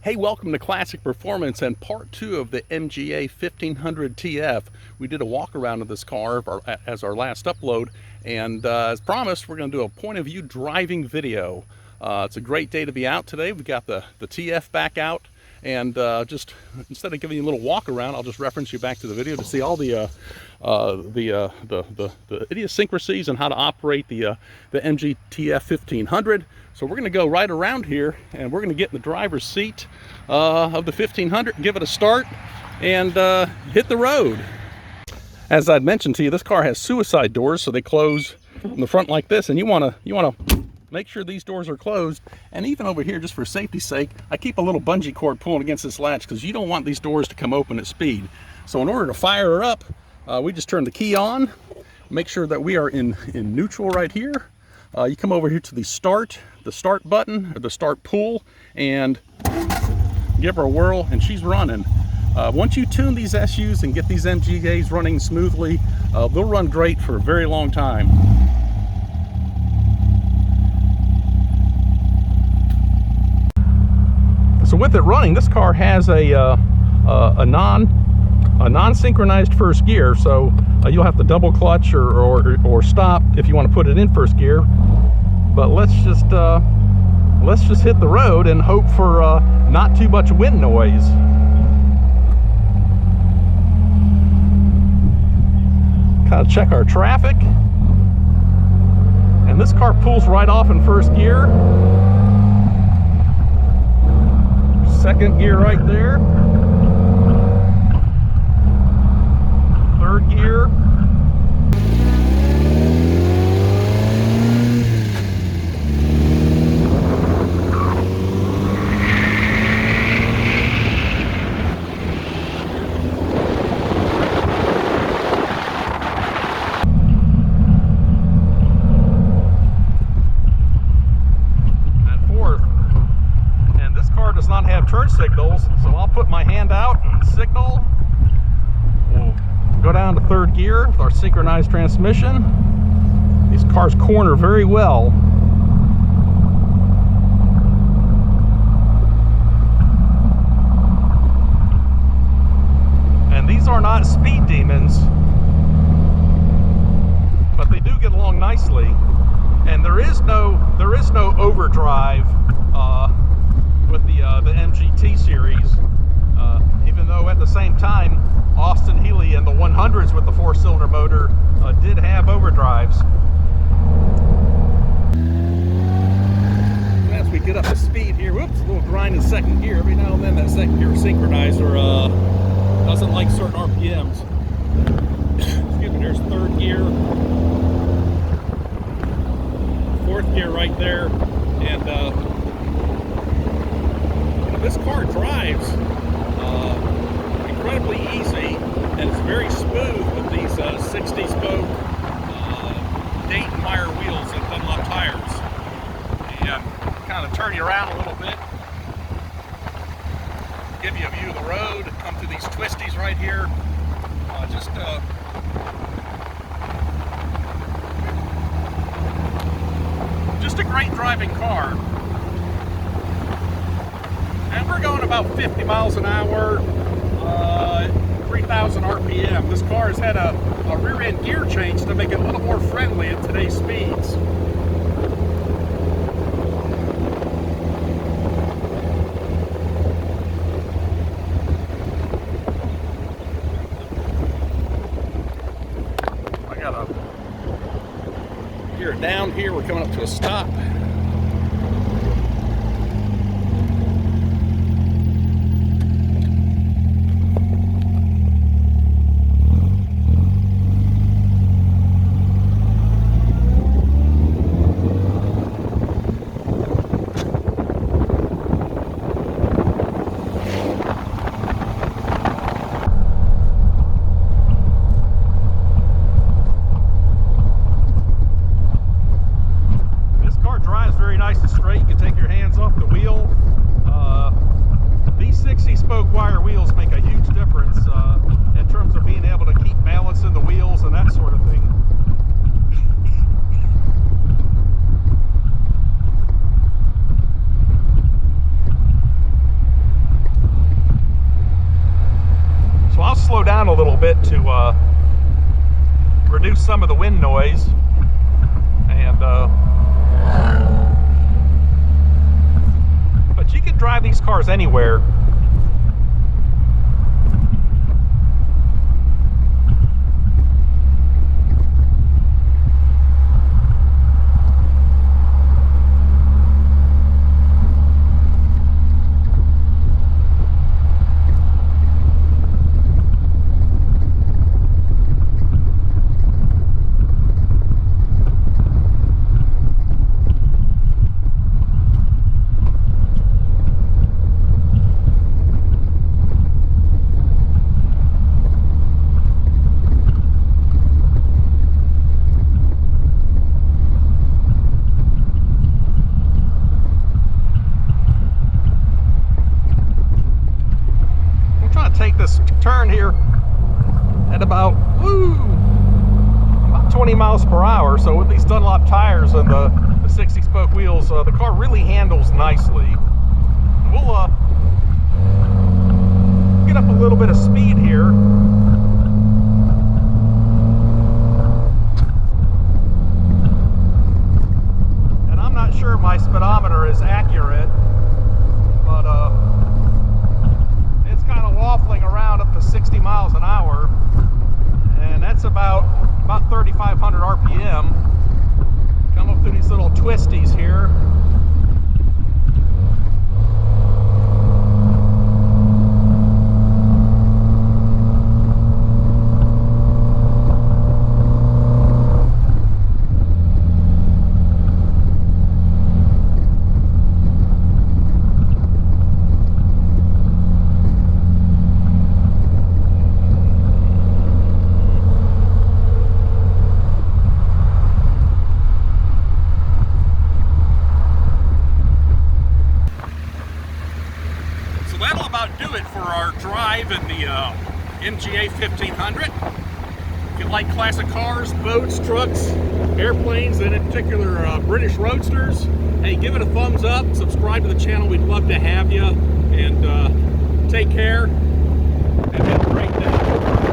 Hey, welcome to Classic Performance and part 2 of the MGA 1500 TF. We did a walk around of this car as our last upload, and as promised, we're going to do a point of view driving video. It's a great day to be out today. We've got the TF back out, and just instead of giving you a little walk around, I'll just reference you back to the video to see all the idiosyncrasies and how to operate the MG TF 1500. So we're going to go right around here, and we're going to get in the driver's seat of the 1500, give it a start, and hit the road. As I'd mentioned to you, this car has suicide doors, so they close from the front like this, and you want to make sure these doors are closed. And even over here, just for safety's sake, I keep a little bungee cord pulling against this latch because you don't want these doors to come open at speed. So in order to fire her up, we just turn the key on, make sure that we are in neutral right here. You come over here to the start button, or the start pull, and give her a whirl, and she's running. Once you tune these SUs and get these MGAs running smoothly, they'll run great for a very long time. So with it running, this car has a non-synchronized first gear, so you'll have to double clutch or stop if you want to put it in first gear. But let's just hit the road and hope for not too much wind noise. Kind of check our traffic, and this car pulls right off in first gear. Second gear right there. Third gear. And this car does not have turn signals, so I'll put my hand out and signal. We'll go down to third gear with our synchronized transmission. These cars corner very well. And these are not speed demons, but they do get along nicely. And there is no overdrive with the MGT series, even though at the same time Austin Healey and the 100s with the 4-cylinder motor did have overdrives. As we get up to speed here, whoops, a little grind in second gear. Every now and then that second gear synchronizer doesn't like certain RPMs. Excuse me, there's third gear, fourth gear right there, and this car drives incredibly easy, and it's very smooth with these 60-spoke Dayton Meyer wheels and Dunlop tires. And kind of turn you around a little bit, give you a view of the road, come through these twisties right here. Just a great driving car. And we're going about 50 miles an hour, 3,000 RPM. This car has had a rear end gear change to make it a little more friendly at today's speeds. I got a gear down here. We're coming up to a stop. slow down a little bit to reduce some of the wind noise. And but you can drive these cars anywhere. Take this turn here at about 20 miles per hour. So with these Dunlop tires and the 60 spoke wheels, the car really handles nicely. We'll get up a little bit of speed here. And I'm not sure my speedometer is accurate, but it's kind of waffling around up to 60 miles an hour, and that's about 3,500 RPM. Come up through these little twisties here. That'll about do it for our drive in the MGA 1500. If you like classic cars, boats, trucks, airplanes, and in particular British roadsters, hey, give it a thumbs up, subscribe to the channel. We'd love to have you, and take care and have a great day.